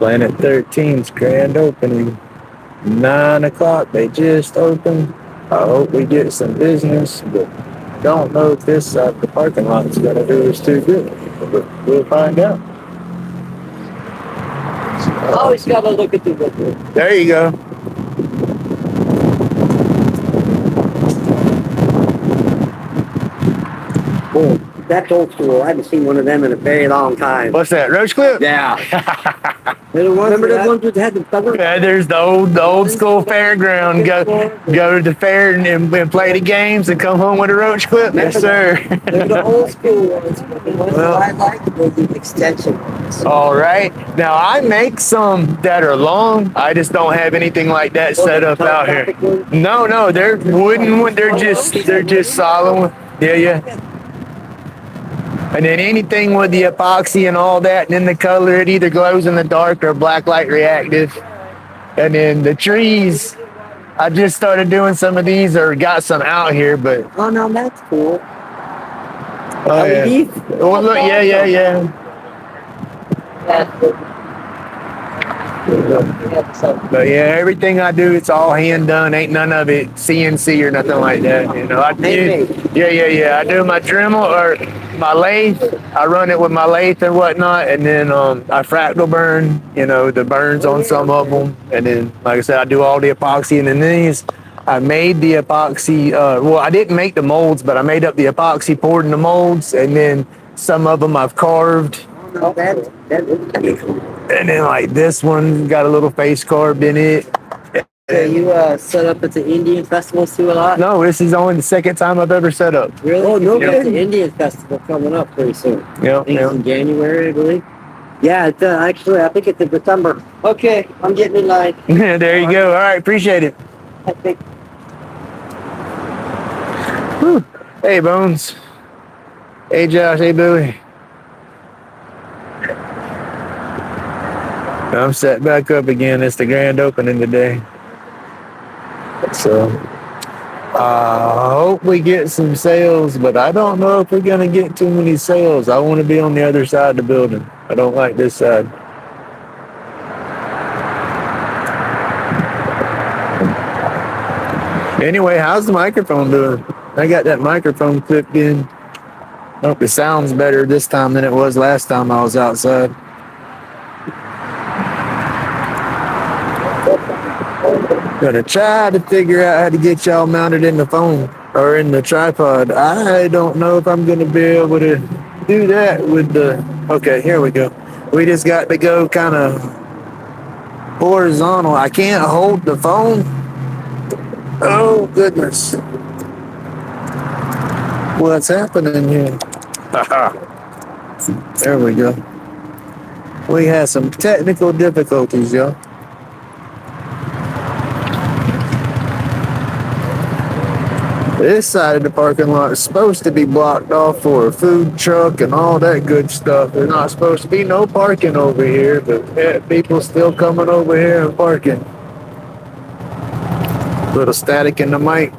Planet 13's grand opening. 9 o'clock, they just opened. I hope we get some business, but don't know if this side of the parking lot is going to do us too good. But we'll find out. Always got to look at the window. There you go. Oh, that's old school. I haven't seen one of them in a very long time. What's that, roach clip? Yeah. Remember the ones that had the cover? Yeah, there's the old school fairground. Go to the fair and play the games and come home with a roach clip. Yes, sir. They're the old school ones. The ones that I like were the extension ones. All right. Now I make some that are long. I just don't have anything like that set up out here. No, they're wooden ones. They're just solid ones. Yeah. And then anything with the epoxy and all that, and then the color, it either glows in the dark or black light reactive. And then the trees, I just started doing some of these or got some out here, but. Oh, no, that's cool. Oh, yeah. Oh, look, yeah. But yeah, everything I do, it's all hand done. Ain't none of it CNC or nothing like that. You know, I do. Yeah. I do my Dremel or my lathe. I run it with my lathe and whatnot, and then I fractal burn. You know, the burns on some of them, and then like I said, I do all the epoxy. And then these, I made the epoxy. Well, I didn't make the molds, but I made up the epoxy, poured in the molds, and then some of them I've carved. And then like this one got a little face carved in it. So you set up at the Indian festivals too a lot? No, this is only the second time I've ever set up. Really? Oh, no, there's the Indian festival coming up pretty soon. Yeah. In January, I believe. Yeah, it's, actually, I think it's in December. Okay, I'm getting in line. There you go. All right, appreciate it. I think. Whew. Hey, Bones. Hey, Josh. Hey, Billy. I'm set back up again. It's the grand opening today. So I hope we get some sales, but I don't know if we're going to get too many sales. I want to be on the other side of the building. I don't like this side. Anyway, how's the microphone doing? I got that microphone clipped in. I hope it sounds better this time than it was last time I was outside. Gonna try to figure out how to get y'all mounted in the phone or in the tripod. I don't know if I'm gonna be able to do that with the. Okay, here we go. We just got to go kind of horizontal. I can't hold the phone. Oh goodness. What's happening here? There we go. We had some technical difficulties, y'all. This side of the parking lot is supposed to be blocked off for a food truck and all that good stuff. There's not supposed to be no parking over here, but yeah, people still coming over here and parking. Little static in the mic.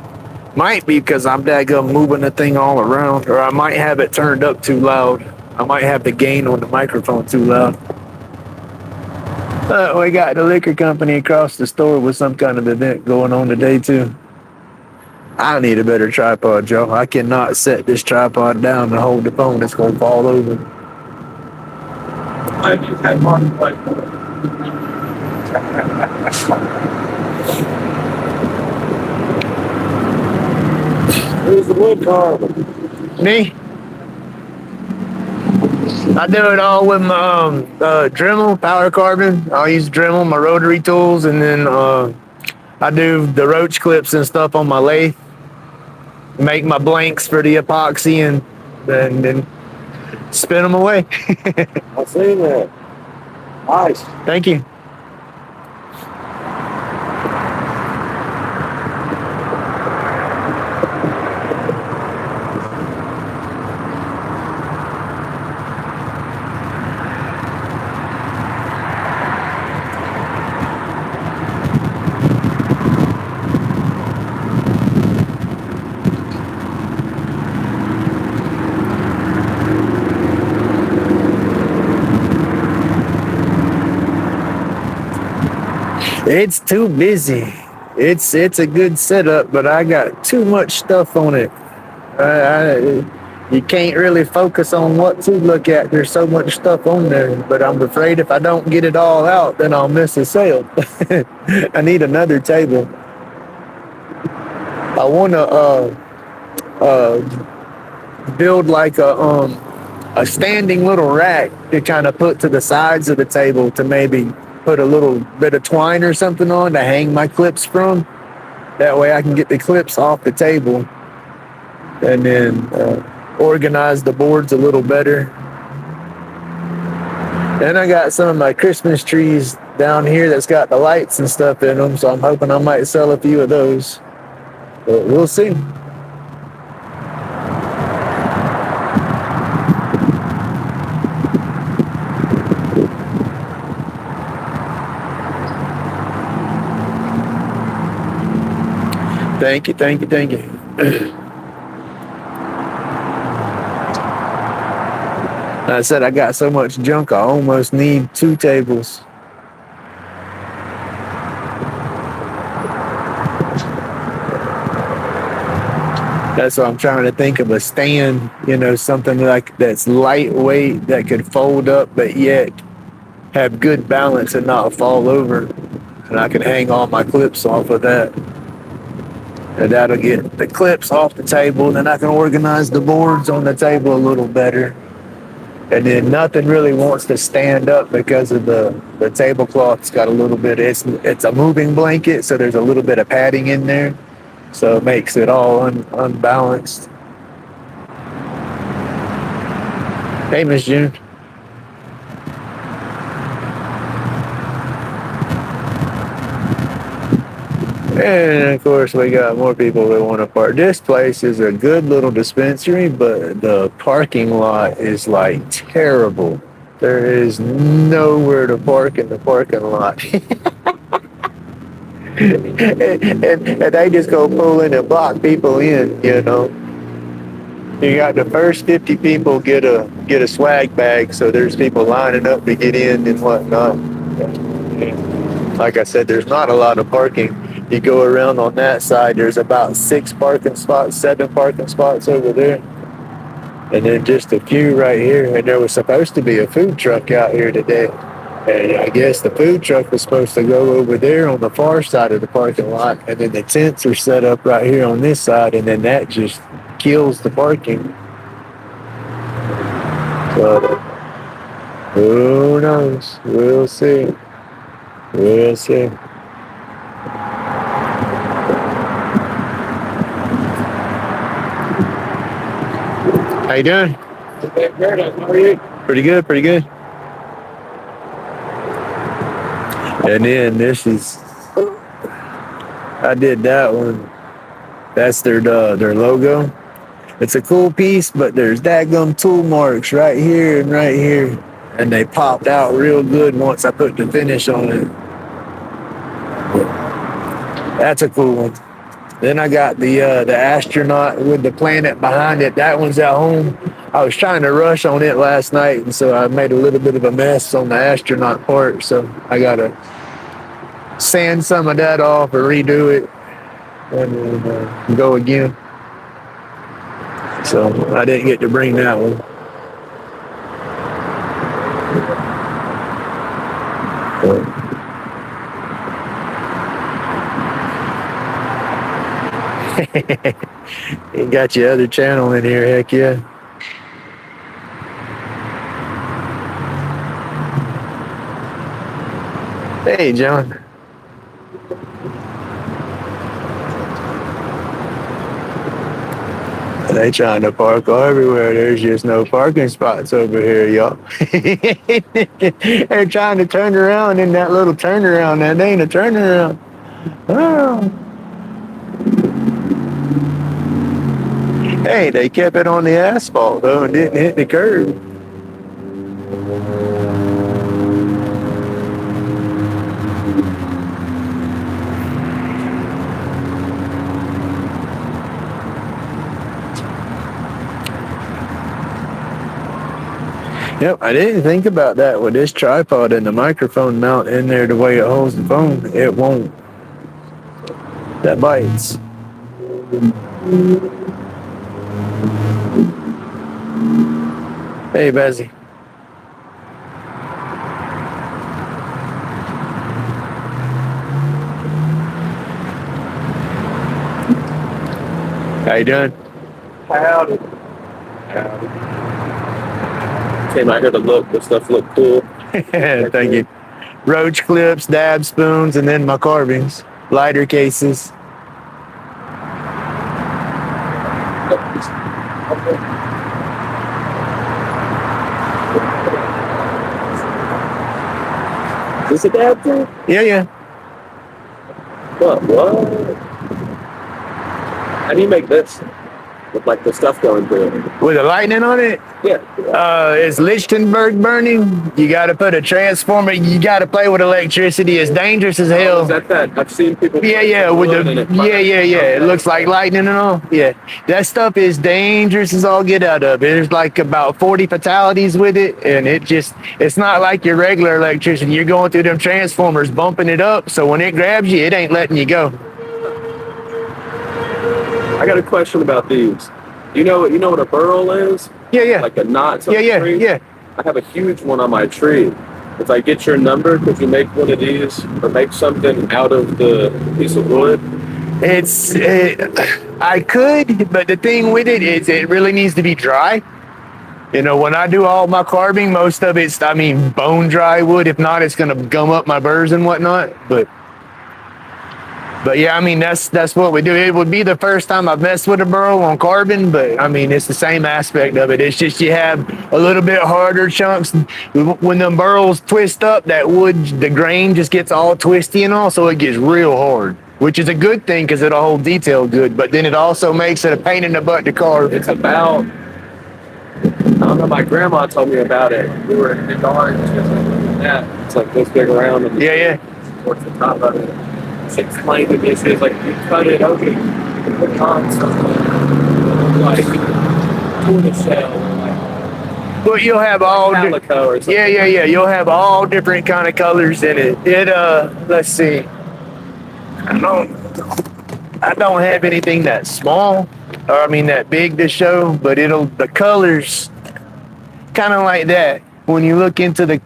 Might be because I'm daggum moving the thing all around, or I might have it turned up too loud. I might have the gain on the microphone too loud. We got the liquor company across the store with some kind of event going on today too. I need a better tripod, Joe. I cannot set this tripod down and hold the phone. It's going to fall over. I just had one like Who's the wood carver? Me? I do it all with my Dremel, power carbon. I'll use Dremel, my rotary tools, and then I do the roach clips and stuff on my lathe. Make my blanks for the epoxy and then spin them away. I've seen that. Nice. Thank you. It's too busy. It's a good setup, but I got too much stuff on it. You can't really focus on what to look at. There's so much stuff on there, but I'm afraid if I don't get it all out, then I'll miss a sale. I need another table. I want to build like a standing little rack to kind of put to the sides of the table to maybe put a little bit of twine or something on to hang my clips from. That way I can get the clips off the table and then organize the boards a little better. And I got some of my Christmas trees down here that's got the lights and stuff in them, so I'm hoping I might sell a few of those. But we'll see. Thank you, thank you, thank you. I said I got so much junk, I almost need 2 tables. That's why I'm trying to think of a stand, something like that's lightweight that could fold up, but yet have good balance and not fall over. And I can hang all my clips off of that. And that'll get the clips off the table. Then I can organize the boards on the table a little better. And then nothing really wants to stand up because of the tablecloth's got a little bit, it's a moving blanket, so there's a little bit of padding in there. So it makes it all unbalanced. Hey, Miss June. And of course, we got more people that want to park. This place is a good little dispensary, but the parking lot is like terrible. There is nowhere to park in the parking lot. and they just go pull in and block people in, You got the first 50 people get a swag bag, so there's people lining up to get in and whatnot. Like I said, there's not a lot of parking. You go around on that side, there's about 7 parking spots over there. And then just a few right here. And there was supposed to be a food truck out here today. And I guess the food truck was supposed to go over there on the far side of the parking lot. And then the tents are set up right here on this side. And then that just kills the parking. So, who knows? We'll see. We'll see. How you doing? How are you? Pretty good, pretty good. And then this is, I did that one. That's their logo. It's a cool piece, but there's dadgum tool marks right here and right here. And they popped out real good once I put the finish on it. That's a cool one. Then I got the astronaut with the planet behind it. That one's at home. I was trying to rush on it last night, and so I made a little bit of a mess on the astronaut part. So I got to sand some of that off or redo it and then go again. So I didn't get to bring that one. You got your other channel in here, heck yeah. Hey, John. They trying to park everywhere. There's just no parking spots over here, y'all. They're trying to turn around in that little turnaround. That ain't a turnaround. Oh. Hey, they kept it on the asphalt, though, and didn't hit the curb. Yep, I didn't think about that with this tripod and the microphone mount in there the way it holds the phone. It won't. That bites. Hey, Bezzy. How you doing? Howdy. Came out here to look. This stuff looked cool. Thank you. Roach clips, dab spoons, and then my carvings. Lighter cases. Is this a dab thing? Yeah. What? How do you make this? With like the stuff going through it? With the lightning on it? Yeah. It's Lichtenberg burning. You got to put a transformer. You got to play with electricity. It's dangerous as hell. Is that? I've seen people. Yeah. With the It looks like lightning and all. Yeah, that stuff is dangerous as all get out of it. There's like about 40 fatalities with it, and it's not like your regular electricity. You're going through them transformers, bumping it up. So when it grabs you, it ain't letting you go. I got a question about these. You know what a burl is? Yeah. Like a knot. On Yeah. a tree? Yeah. I have a huge one on my tree. If I get your number, could you make one of these or make something out of the piece of wood? I could, but the thing with it is it really needs to be dry. You know, when I do all my carving, most of it's, bone dry wood. If not, it's gonna gum up my burrs and whatnot. But yeah, that's what we do. It would be the first time I've messed with a burl on carbon, but it's the same aspect of it. It's just you have a little bit harder chunks. When them burls twist up, that wood, the grain just gets all twisty and all, so it gets real hard, which is a good thing because it'll hold detail good, but then it also makes it a pain in the butt to carve. It's about, I don't know, my grandma told me about it. We were in the garden, she was like, look at that. It's like this big around. And Yeah. towards the top of it. She explained to me, she was like, you cut it open, you can put on something like tuna shell or like Well, you'll have all calico or something. Yeah. You'll have all different kind of colors in it. Let's see. I don't have anything that small, or that big to show, but the colors kind of like that. When you look into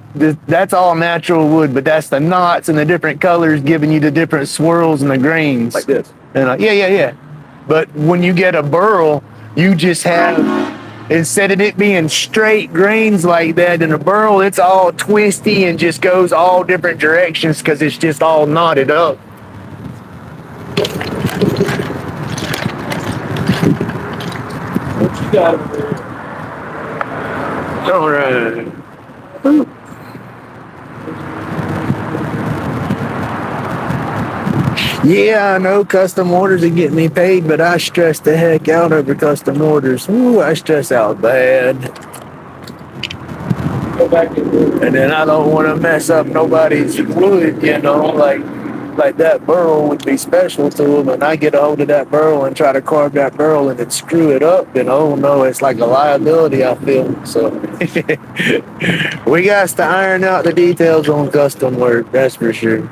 that's all natural wood, but that's the knots and the different colors giving you the different swirls and the grains. Like this. And yeah. But when you get a burl, you just have, instead of it being straight grains like that, in a burl, it's all twisty and just goes all different directions because it's just all knotted up. What you got over there? All right. Yeah, I know custom orders are getting me paid, but I stress the heck out over custom orders. Ooh, I stress out bad. Go back and do it. And then I don't want to mess up nobody's wood, like that burl would be special to them, and I get a hold of that burl and try to carve that burl and then screw it up, then oh no, it's like a liability, I feel. So we got to iron out the details on custom work, that's for sure.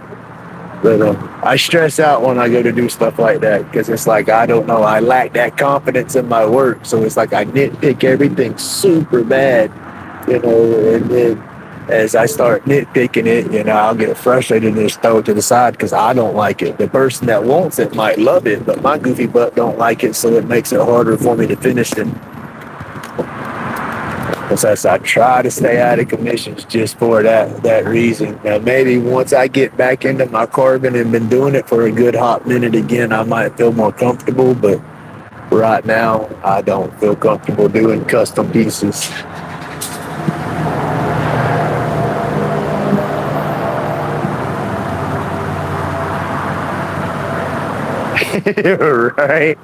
But I stress out when I go to do stuff like that because it's like, I don't know, I lack that confidence in my work, so it's like I nitpick everything super bad, and then as I start nitpicking it, I'll get frustrated and just throw it to the side because I don't like it. The person that wants it might love it, but my goofy butt don't like it, so it makes it harder for me to finish it. Besides, I try to stay out of commissions just for that reason. Now, maybe once I get back into my carving and been doing it for a good hot minute again, I might feel more comfortable, but right now, I don't feel comfortable doing custom pieces. Right?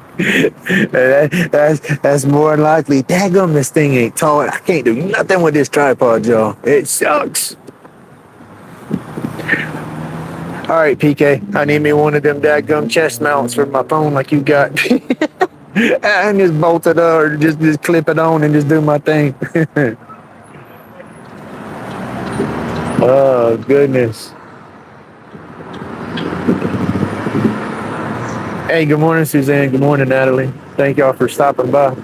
That's more likely. Daggum, this thing ain't tall. I can't do nothing with this tripod, y'all. It sucks. All right, PK, I need me one of them daggum chest mounts for my phone like you got. And just bolt it up or just clip it on and just do my thing. Oh, goodness. Hey, good morning, Suzanne. Good morning, Natalie. Thank y'all for stopping by.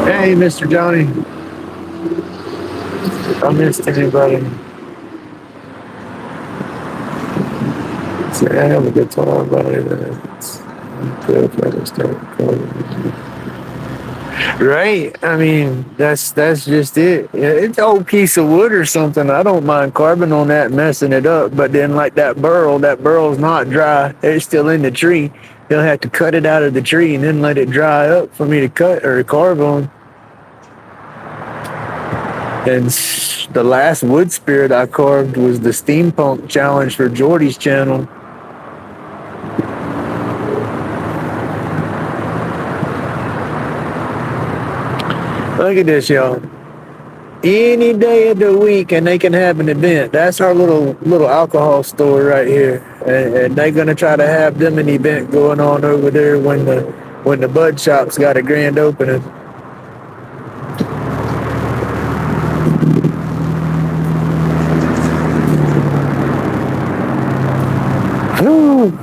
Hey, Mr. Johnny. I missed anybody. Say, I have a good time, but it's good for us to start. Right? I mean, that's just it. Yeah, it's an old piece of wood or something. I don't mind carbon on that, messing it up. But then, like that burl's not dry. It's still in the tree. They'll have to cut it out of the tree and then let it dry up for me to cut or carve on. And the last wood spirit I carved was the steampunk challenge for Jordy's channel. Look at this, y'all. Any day of the week, and they can have an event. That's our little alcohol store right here, and they're gonna try to have them an event going on over there when the bud shop's got a grand opening. Whew.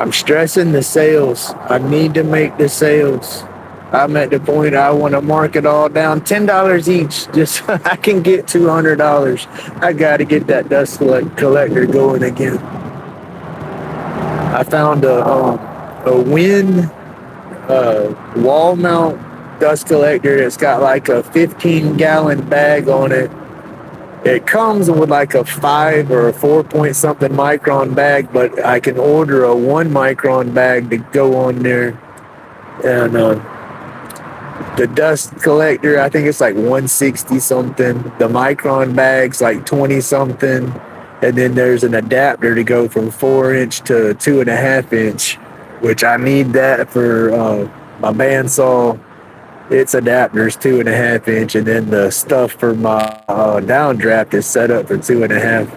I'm stressing the sales. I need to make the sales. I'm at the point I want to mark it all down, $10 each, just so I can get $200. I got to get that dust collector going again. I found a Win wall mount dust collector. It's got like a 15-gallon bag on it. It comes with like a 5 or a 4 point something micron bag, but I can order a 1 micron bag to go on there. And the dust collector, I think it's like 160 something. The micron bag's like 20 something. And then there's an adapter to go from 4-inch to 2.5 inch, which I need that for my bandsaw. Its adapter's 2.5 inch, and then the stuff for my downdraft is set up for 2.5.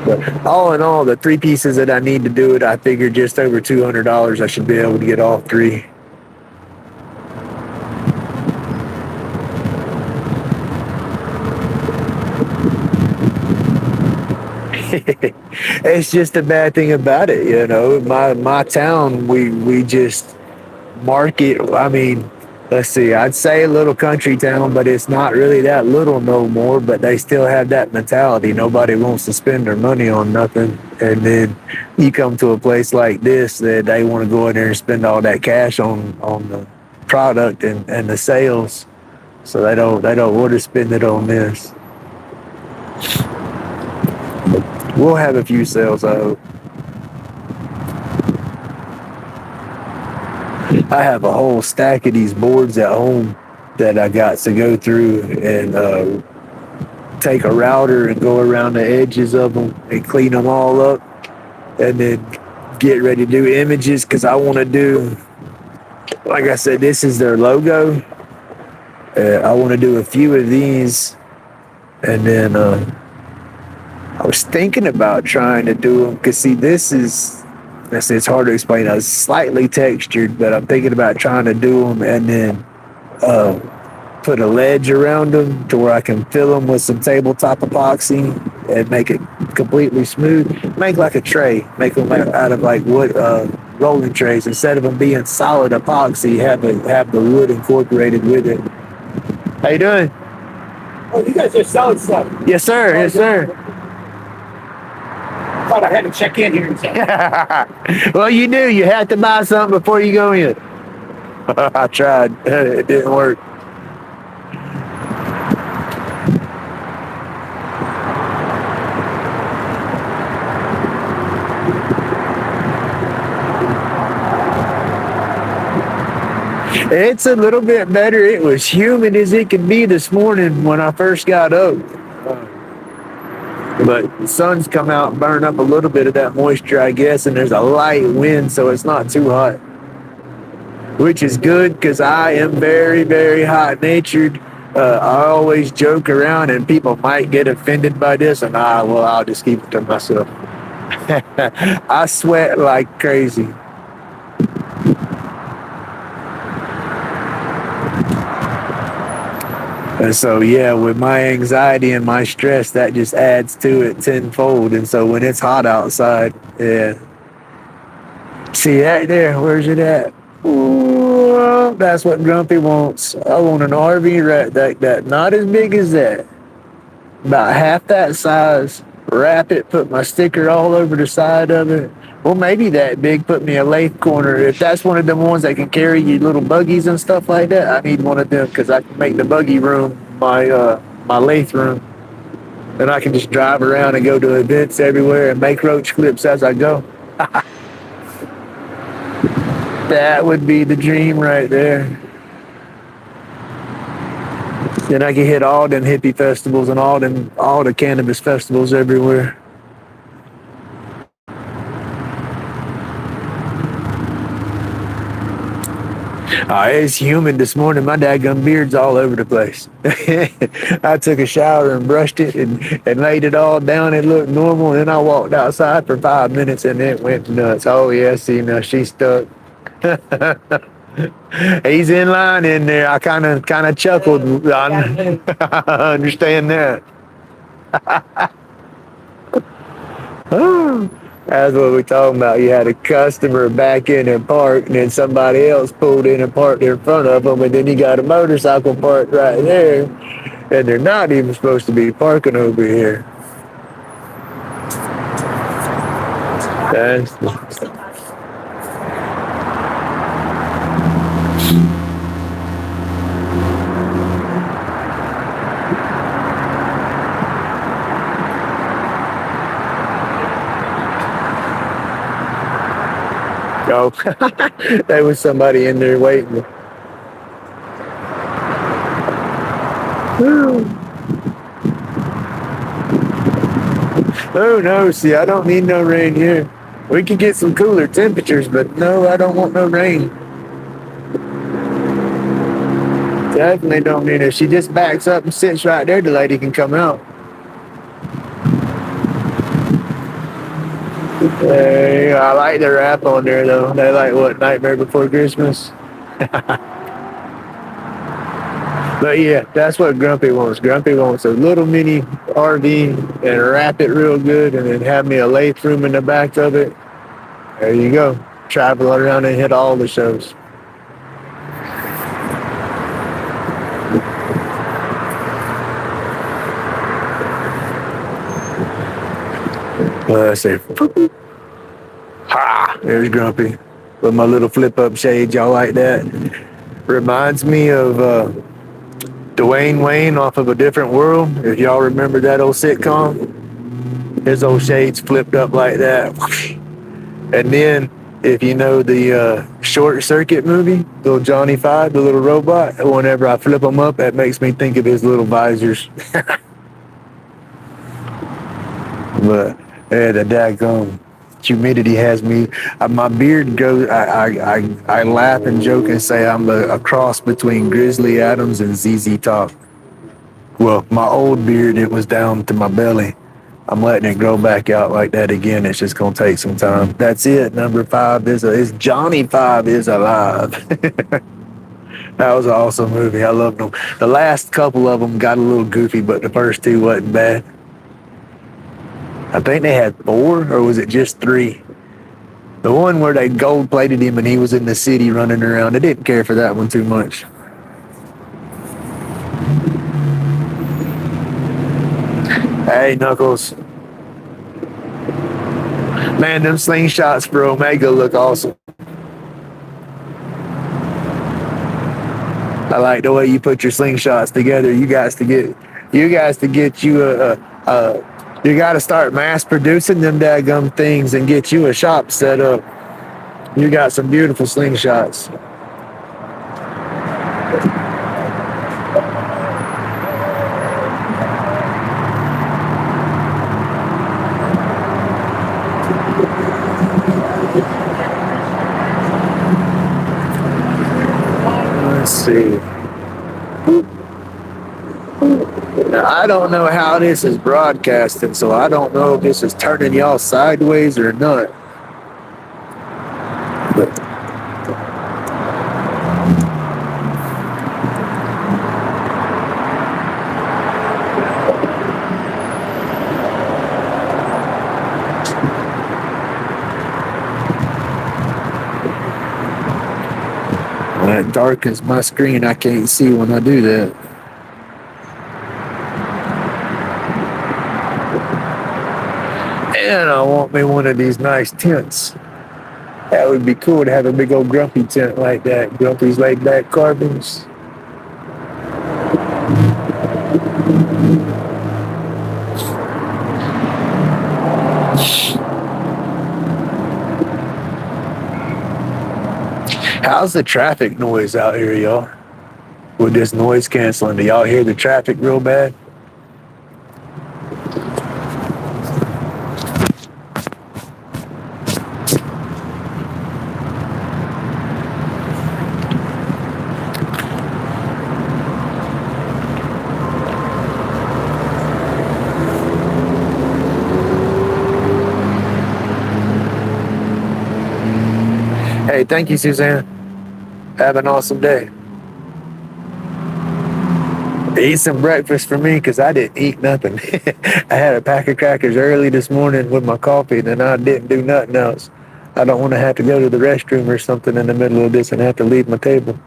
But all in all, the 3 pieces that I need to do it, I figured just over $200 I should be able to get all 3. It's just a bad thing about it, you know. My town, we just market. I mean, let's see, I'd say a little country town, but it's not really that little no more. But they still have that mentality. Nobody wants to spend their money on nothing. And then you come to a place like this that they want to go in there and spend all that cash on the product and the sales. So they don't want to spend it on this. We'll have a few sales, I hope. I have a whole stack of these boards at home that I got to go through and take a router and go around the edges of them and clean them all up and then get ready to do images, because I want to do, like I said, this is their logo. I want to do a few of these, and then I was thinking about trying to do them, because see, this is, it's hard to explain. It's slightly textured, but I'm thinking about trying to do them and then put a ledge around them to where I can fill them with some tabletop epoxy and make it completely smooth. Make like a tray. Make them out of like wood rolling trays. Instead of them being solid epoxy, have the wood incorporated with it. How you doing? Oh, you guys are selling stuff. Yes, sir. Yes, sir. Thought I had to check in here. Well, you do. You have to buy something before you go in. I tried. It didn't work. It's a little bit better. It was humid as it could be this morning when I first got up. But the sun's come out and burned up a little bit of that moisture, I guess, and there's a light wind, so it's not too hot. Which is good, because I am very, very hot-natured. I always joke around, and people might get offended by this, and I'll just keep it to myself. I sweat like crazy. And so, yeah, with my anxiety and my stress, that just adds to it tenfold. And so when it's hot outside, yeah. See that there? Where's it at? Ooh, that's what Grumpy wants. I want an RV rack like that. Not as big as that. About half that size. Wrap it, put my sticker all over the side of it. Well, maybe that big. Put me a lathe corner. If that's one of them ones that can carry you little buggies and stuff like that, I need one of them because I can make the buggy room my lathe room. Then I can just drive around and go to events everywhere and make roach clips as I go. That would be the dream right there. Then I can hit all them hippie festivals and all the cannabis festivals everywhere. It's humid this morning. My daggum beard's all over the place. I took a shower and brushed it and laid it all down. It looked normal. Then I walked outside for 5 minutes and it went nuts. Oh, yeah, see, now she's stuck. He's in line in there. I kind of chuckled. I understand that. That's what we're talking about. You had a customer back in and park, and then somebody else pulled in and parked in front of them, and then you got a motorcycle parked right there, and they're not even supposed to be parking over here. That's Oh, there was somebody in there waiting. Oh no, see, I don't need no rain here. We can get some cooler temperatures, but no, I don't want no rain. Definitely don't need it. If she just backs up and sits right there, the lady can come out. Hey, I like the rap on there though. They like what, Nightmare Before Christmas? But yeah, that's what Grumpy wants. Grumpy wants a little mini RV and wrap it real good and then have me a lathe room in the back of it. There you go. Travel around and hit all the shows. Let's see. Ha! There's Grumpy with my little flip-up shades. Y'all like that? Reminds me of Dwayne Wayne off of A Different World. If y'all remember that old sitcom, his old shades flipped up like that. And then, if you know the Short Circuit movie, little Johnny Five, the little robot, whenever I flip them up, that makes me think of his little visors. But yeah, the daggone humidity has me. My beard goes. I laugh and joke and say I'm a cross between Grizzly Adams and ZZ Top. Well, my old beard, it was down to my belly. I'm letting it grow back out like that again. It's just gonna take some time. That's it. Number 5 is Johnny 5 is alive. That was an awesome movie. I loved them. The last couple of them got a little goofy, but the first 2 wasn't bad. I think they had 4, or was it just 3? The one where they gold-plated him and he was in the city running around. I didn't care for that one too much. Hey, Knuckles. Man, them slingshots for Omega look awesome. I like the way you put your slingshots together. You guys to get you you got to start mass producing them daggum things and get you a shop set up. You got some beautiful slingshots. Let's see. Now, I don't know how this is broadcasting, so I don't know if this is turning y'all sideways or not. But That darkens my screen. I can't see when I do that. And I want me one of these nice tents. That would be cool to have a big old grumpy tent like that. Grumpy's laid back carbons. How's the traffic noise out here, y'all? With this noise canceling, do y'all hear the traffic real bad? Hey, thank you, Suzanne. Have an awesome day. Eat some breakfast for me because I didn't eat nothing. I had a pack of crackers early this morning with my coffee, and then I didn't do nothing else. I don't want to have to go to the restroom or something in the middle of this and have to leave my table.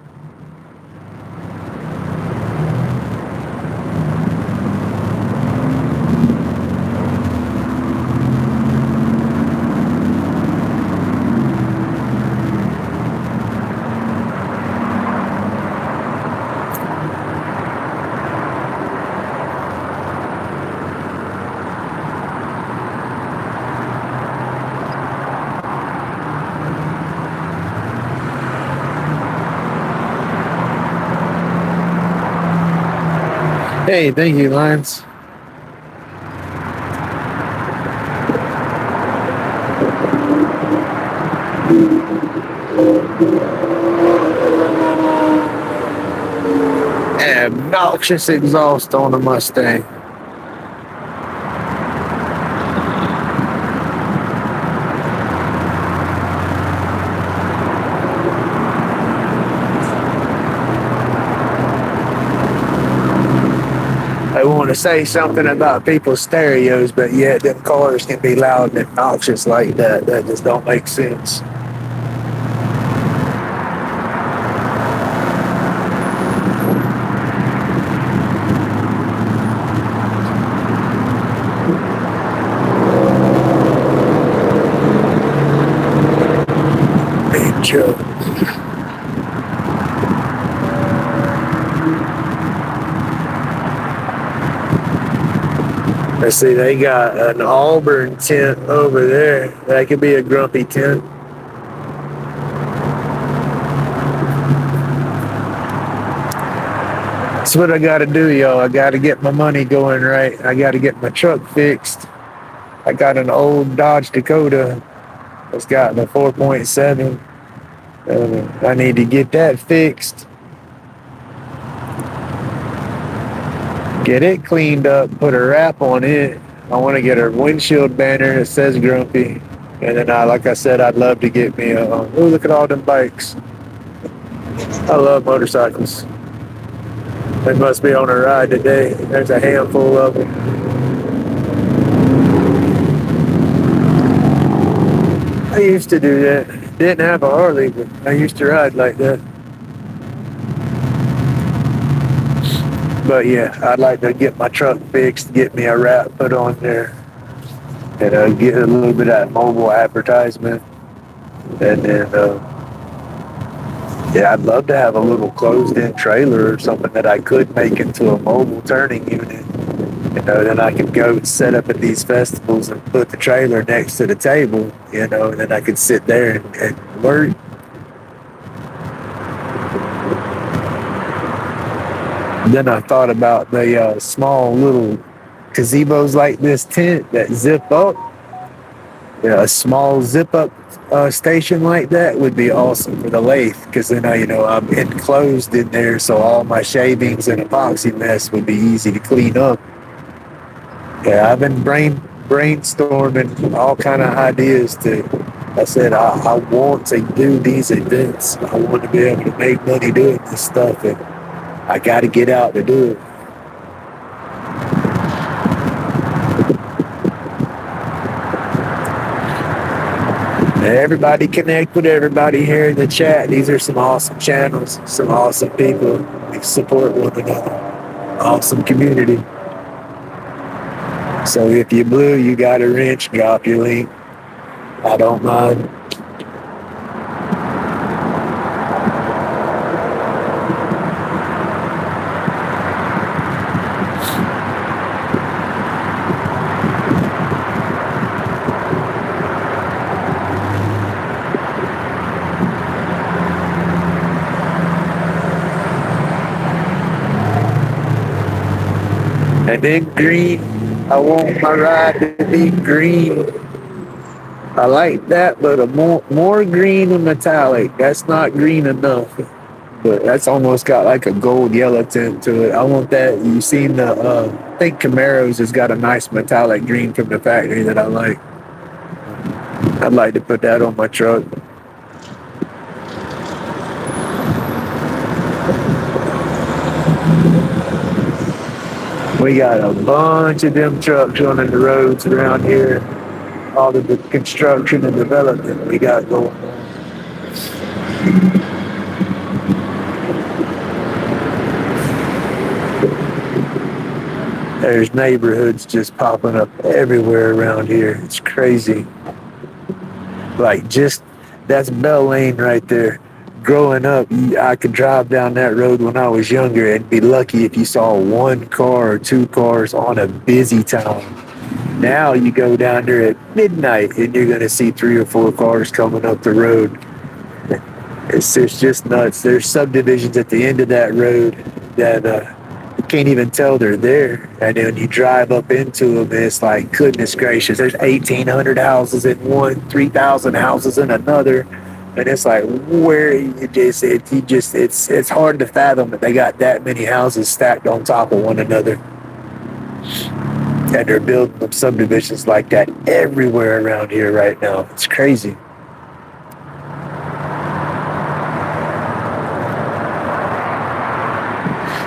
Hey, thank you, Lions. Obnoxious exhaust on a Mustang. I want to say something about people's stereos, but yet them cars can be loud and obnoxious like that. That just don't make sense. Big joke. Let's see, they got an Auburn tent over there. That could be a grumpy tent. That's what I got to do, y'all. I got to get my money going right. I got to get my truck fixed. I got an old Dodge Dakota. It's got the 4.7. I need to get that fixed. Get it cleaned up, put a wrap on it. I want to get a windshield banner that says Grumpy. And then, like I said, I'd love to get me a, oh, look at all them bikes. I love motorcycles. They must be on a ride today. There's a handful of them. I used to do that. Didn't have a Harley, but I used to ride like that. But yeah, I'd like to get my truck fixed, get me a wrap put on there, and get a little bit of that mobile advertisement. And then, yeah, I'd love to have a little closed-in trailer or something that I could make into a mobile turning unit. Then I could go set up at these festivals and put the trailer next to the table, and then I could sit there and work. Then I thought about the small little gazebos like this tent that zip up. Yeah, a small zip up station like that would be awesome for the lathe, because then I'm enclosed in there, so all my shavings and epoxy mess would be easy to clean up. Yeah, I've been brainstorming all kind of ideas I said I want to do these events. I want to be able to make money doing this stuff, and I got to get out to do it. Everybody connect with everybody here in the chat. These are some awesome channels, some awesome people. We support one another. Awesome community. So if you're blue, you got a wrench, drop your link. I don't mind. And then green, I want my ride to be green. I like that, but a more green and metallic. That's not green enough. But that's almost got like a gold yellow tint to it. I want that. You seen the I think Camaro's has got a nice metallic green from the factory that I like. I'd like to put that on my truck. We got a bunch of them trucks running the roads around here. All of the construction and development we got going on. There's neighborhoods just popping up everywhere around here. It's crazy. Like that's Bell Lane right there. Growing up, I could drive down that road when I was younger and be lucky if you saw one car or two cars on a busy town. Now you go down there at midnight and you're going to see 3 or 4 cars coming up the road. It's just nuts. There's subdivisions at the end of that road that you can't even tell they're there. And then you drive up into them, and it's like, goodness gracious, there's 1,800 houses in one, 3,000 houses in another. And it's like, where it's hard to fathom that they got that many houses stacked on top of one another. And they're building up subdivisions like that everywhere around here right now. It's crazy.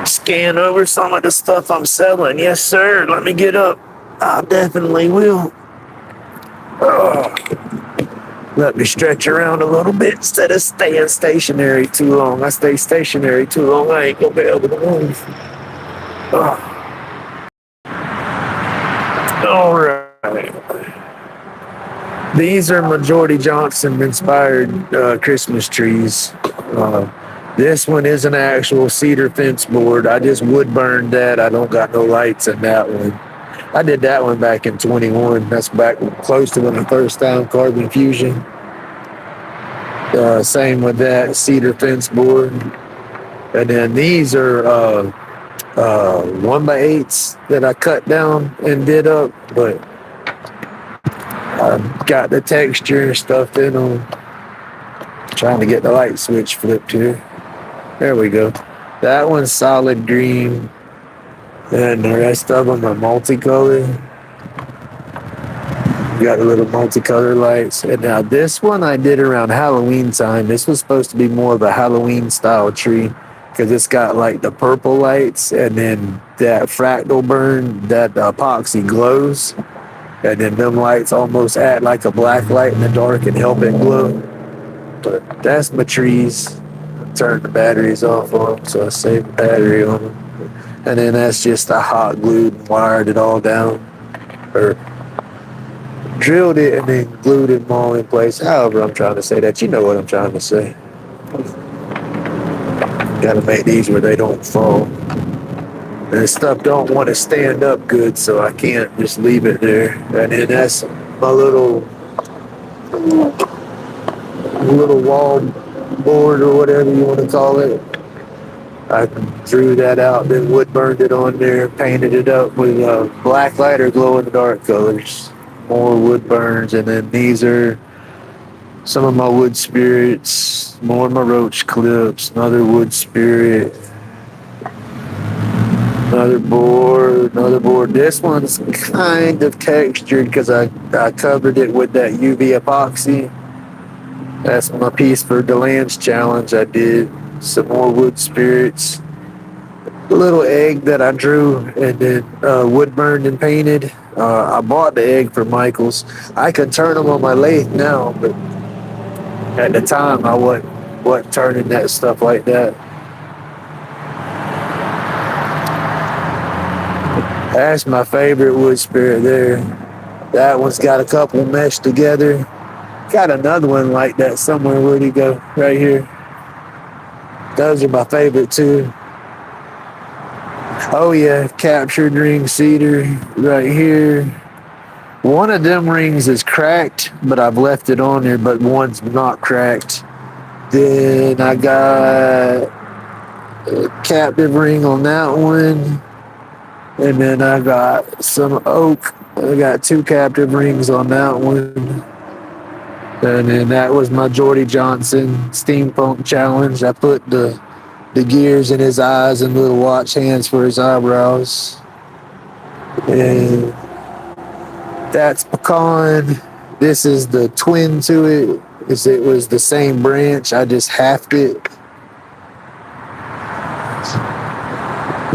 Scan over some of the stuff I'm selling. Yes, sir. Let me get up. I definitely will. Oh. Let me stretch around a little bit instead of staying stationary too long. I stay stationary too long, I ain't gonna be able to move. Oh. All right. These are Majority Johnson inspired Christmas trees. This one is an actual cedar fence board. I just wood burned that. I don't got no lights in that one. I did that one back in 21. That's back close to when I first found carbon fusion. Same with that cedar fence board. And then these are 1x8s that I cut down and did up, but I got the texture and stuff in them. Trying to get the light switch flipped here. There we go. That one's solid green. And the rest of them are multicolored. Got the little multicolor lights. And now this one I did around Halloween time. This was supposed to be more of a Halloween style tree because it's got like the purple lights and then that fractal burn, that epoxy glows. And then them lights almost add like a black light in the dark and help it glow. But that's my trees. Turned the batteries off on them, so I saved the battery on them. And then that's just I hot glued and wired it all down. Or drilled it and then glued it all in place. However I'm trying to say that. You know what I'm trying to say. Gotta make these where they don't fall. And this stuff don't want to stand up good, so I can't just leave it there. And then that's my little wall board or whatever you want to call it. I drew that out, then wood burned it on there, painted it up with black light or glow in the dark colors. More wood burns, and then these are some of my wood spirits, more of my roach clips, another wood spirit, another board. This one's kind of textured because I covered it with that UV epoxy. That's my piece for DeLange challenge I did. Some more wood spirits. A little egg that I drew and then wood burned and painted. I bought the egg for Michael's. I can turn them on my lathe now, but at the time I wasn't turning that stuff like that. That's my favorite wood spirit there. That one's got a couple meshed together. Got another one like that somewhere. Where'd he go? Right here. Those are my favorite too. Oh yeah, captured ring cedar right here. One of them rings is cracked, but I've left it on there, but one's not cracked. Then I got a captive ring on that one. And then I got some oak. I got 2 captive rings on that one. And then that was my Jordy Johnson Steampunk Challenge. I put the gears in his eyes and little watch hands for his eyebrows. And that's pecan. This is the twin to it. It was the same branch. I just halved it.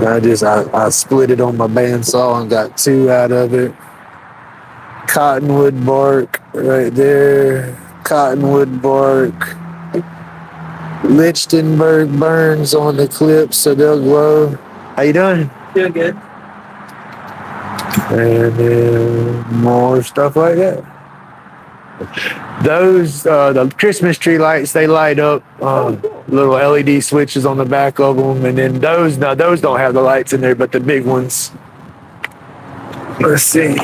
I split it on my bandsaw and got 2 out of it. Cottonwood bark right there. Cottonwood bark. Lichtenberg burns on the clips so they'll glow. How you doing? Doing good. And then more stuff like that. Those the Christmas tree lights, they light up. Little LED switches on the back of them, and then those don't have the lights in there, but the big ones. Let's see.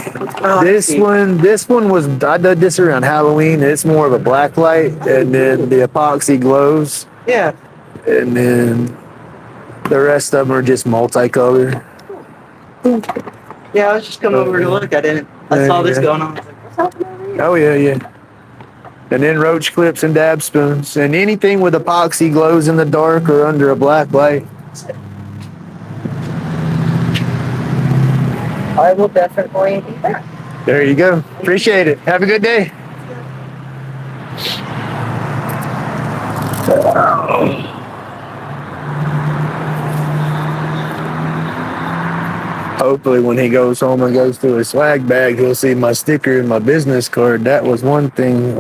This one was, I did this around Halloween. It's more of a black light, and then the epoxy glows. Yeah. And then the rest of them are just multicolor. Yeah, I was just coming over to look. I saw this going on. I was like, what's happening over here? Oh yeah. And then roach clips and dab spoons. And anything with epoxy glows in the dark or under a black light. I will definitely be back. There you go. Appreciate it. Have a good day. Hopefully when he goes home and goes to his swag bag, he'll see my sticker and my business card. That was one thing.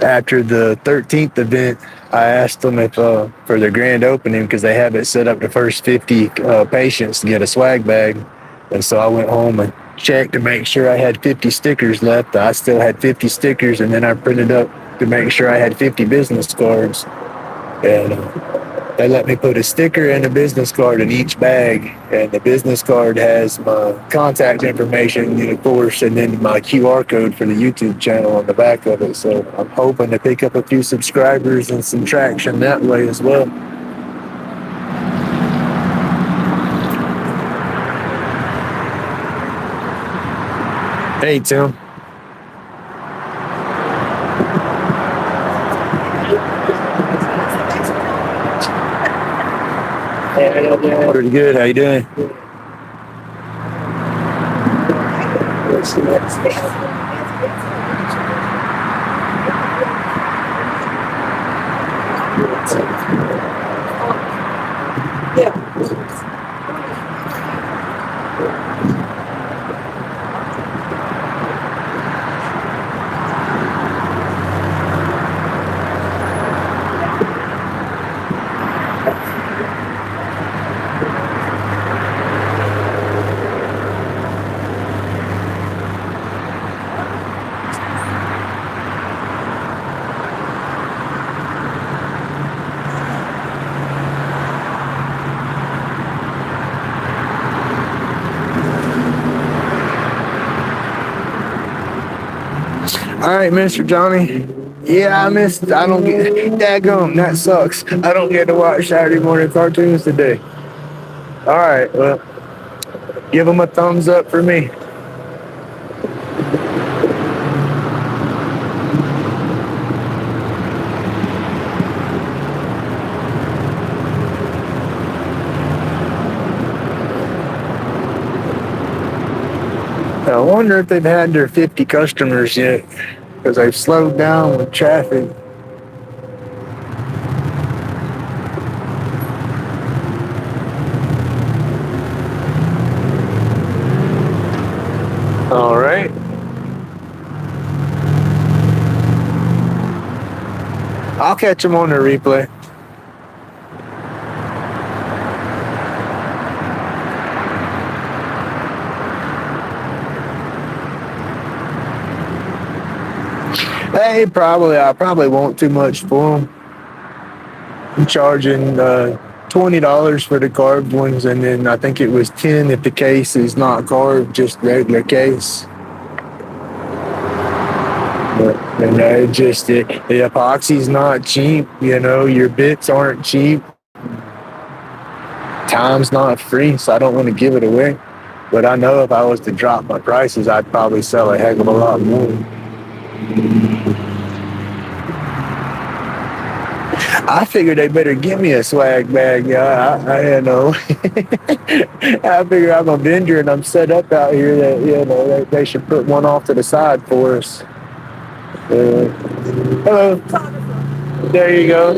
After the 13th event, I asked them if for their grand opening, because they have it set up the first 50 patients to get a swag bag. And so I went home and checked to make sure I had 50 stickers left. I still had 50 stickers, and then I printed up to make sure I had 50 business cards. And they let me put a sticker and a business card in each bag, and the business card has my contact information, of course, and then my QR code for the YouTube channel on the back of it. So I'm hoping to pick up a few subscribers and some traction that way as well. Hey, Tim. Pretty good. How you doing? All right, Mr. Johnny. Yeah, I don't get, daggum, that sucks. I don't get to watch Saturday morning cartoons today. All right, well, give them a thumbs up for me. I wonder if they've had their 50 customers yet, because they've slowed down with traffic. All right. catch them on the replay. Hey, I probably won't too much for them. I'm charging $20 for the carved ones, and then I think it was 10 if the case is not carved, just regular case. And the epoxy's not cheap. You know, your bits aren't cheap. Time's not free, so I don't want to give it away. But I know if I was to drop my prices, I'd probably sell a heck of a lot more. I figured they better give me a swag bag, yeah. I know. I figure I'm a vendor and I'm set up out here that, you know, they should put one off to the side for us. Hello. There you go.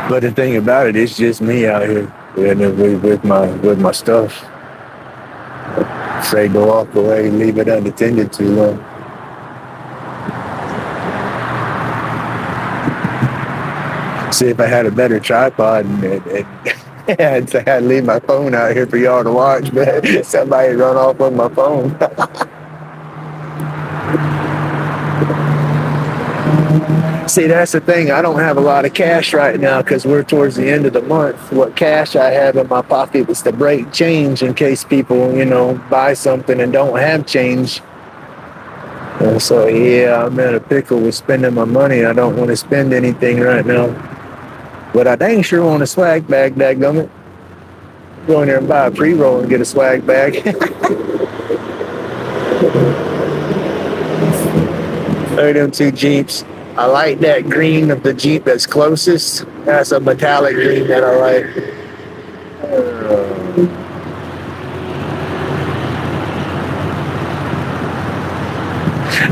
But the thing about it, it's just me out here, you know, with my stuff. Afraid to walk away and leave it unattended too long. See, if I had a better tripod and I'd leave my phone out here for y'all to watch, but somebody run off on my phone. See, that's the thing. I don't have a lot of cash right now because we're towards the end of the month. What cash I have in my pocket is to break change in case people, you know, buy something and don't have change. And so, yeah, I'm in a pickle with spending my money. I don't want to spend anything right now. But I dang sure want a swag bag, dadgummit. Go in there and buy a pre-roll and get a swag bag. Look at them two Jeeps. I like that green of the Jeep that's closest. That's a metallic green that I like.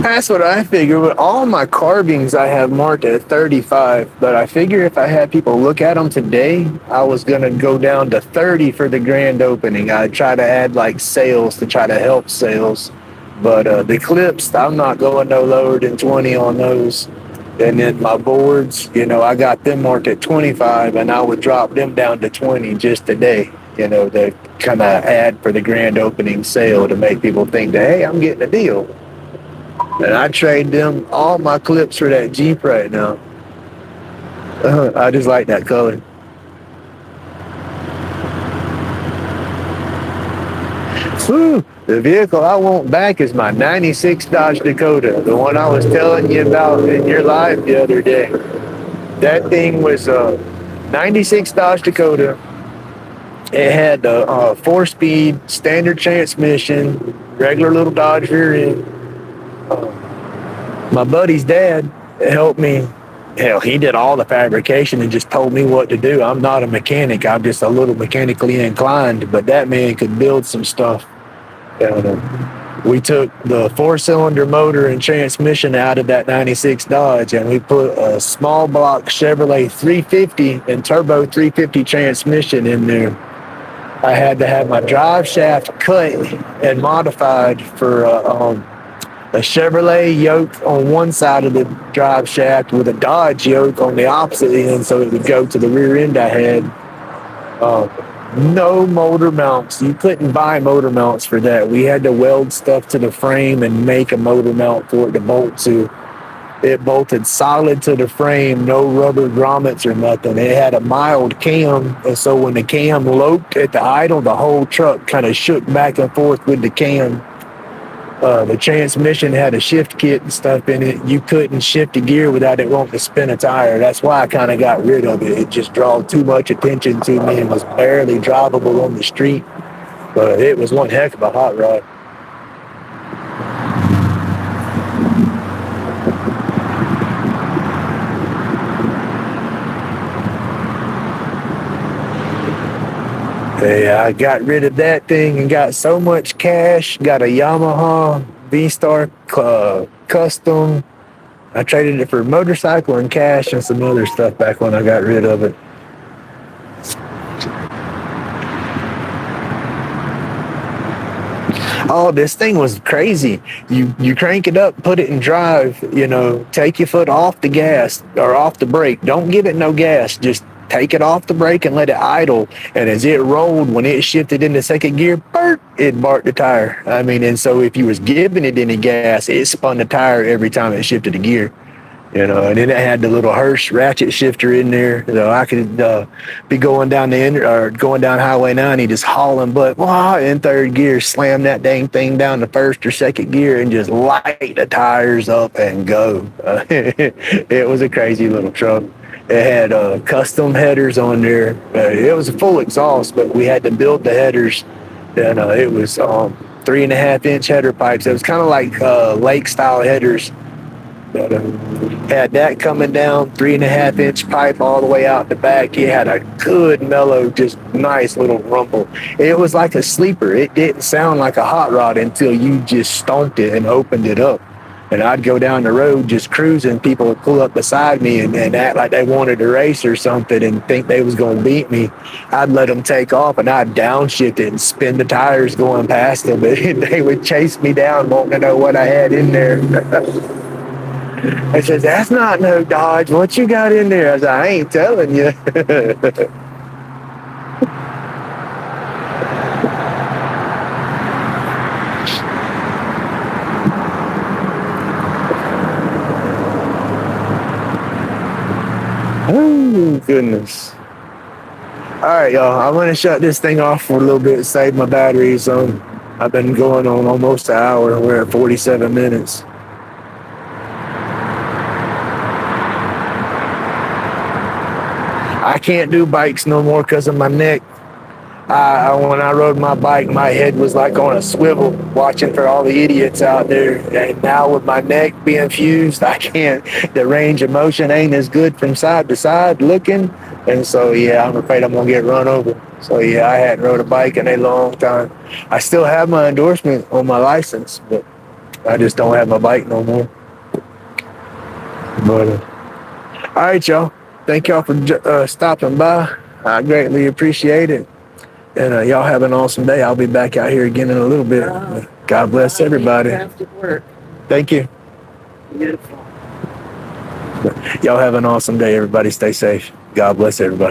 That's what I figure. With all my carvings, I have marked at 35. But I figure if I had people look at them today, I was going to go down to 30 for the grand opening. I'd try to add like sales to try to help sales. But the clips, I'm not going no lower than 20 on those. And then my boards, you know, I got them marked at 25, and I would drop them down to 20 just today, you know, to kind of add for the grand opening sale to make people think that, hey, I'm getting a deal. And I trade them all my clips for that Jeep right now. I just like that color. Whew. The vehicle I want back is my 96 Dodge Dakota, the one I was telling you about in your live the other day. That thing was a 96 Dodge Dakota. It had a 4-speed standard transmission, regular little Dodge rear end. My buddy's dad helped me. Hell, he did all the fabrication and just told me what to do. I'm not a mechanic. I'm just a little mechanically inclined, but that man could build some stuff. We took the 4-cylinder motor and transmission out of that 96 Dodge, and we put a small block Chevrolet 350 and turbo 350 transmission in there. I had to have my drive shaft cut and modified for a Chevrolet yoke on one side of the drive shaft with a Dodge yoke on the opposite end so it would go to the rear end I had. No motor mounts. You couldn't buy motor mounts for that. We had to weld stuff to the frame and make a motor mount for it to bolt to. It bolted solid to the frame, no rubber grommets or nothing. It had a mild cam, and so when the cam loped at the idle, the whole truck kind of shook back and forth with the cam. The transmission had a shift kit and stuff in it. You couldn't shift a gear without it wanting to spin a tire. That's why I kind of got rid of it. It just drew too much attention to me and was barely drivable on the street. But it was one heck of a hot rod. Yeah, I got rid of that thing and got so much cash. Got a Yamaha V-Star Custom. I traded it for a motorcycle and cash and some other stuff back when I got rid of it. Oh, this thing was crazy. You crank it up, put it in drive, take your foot off the gas or off the brake. Don't give it no gas. Just take it off the brake and let it idle. And as it rolled, when it shifted into second gear, it barked the tire. I mean, and so if you was giving it any gas, it spun the tire every time it shifted the gear. And then it had the little Hirsch ratchet shifter in there. So I could be going down going down Highway 90, just hauling butt, in third gear, slam that dang thing down to first or second gear and just light the tires up and go. It was a crazy little truck. It had custom headers on there. It was a full exhaust, but we had to build the headers. And it was 3.5-inch header pipes. It was kind of like lake style headers. But, had that coming down, 3.5-inch pipe all the way out the back. It had a good mellow, just nice little rumble. It was like a sleeper. It didn't sound like a hot rod until you just stomped it and opened it up. And I'd go down the road just cruising. People would pull up beside me and act like they wanted to race or something and think they was going to beat me. I'd let them take off and I'd downshift it and spin the tires going past them. And they would chase me down wanting to know what I had in there. I said, that's not no Dodge. What you got in there? I said, I ain't telling you. Oh, goodness. All right, y'all. I'm going to shut this thing off for a little bit, save my battery. So I've been going on almost an hour. We're at 47 minutes. I can't do bikes no more because of my neck. When I rode my bike, my head was like on a swivel watching for all the idiots out there. And now with my neck being fused, I can't. The range of motion ain't as good from side to side looking. And so, yeah, I'm afraid I'm going to get run over. So, yeah, I hadn't rode a bike in a long time. I still have my endorsement on my license, but I just don't have my bike no more. But, all right, y'all. Thank y'all for stopping by. I greatly appreciate it. And y'all have an awesome day. I'll be back out here again in a little bit. God bless everybody. Thank you. Beautiful. Y'all have an awesome day, everybody. Stay safe. God bless everybody.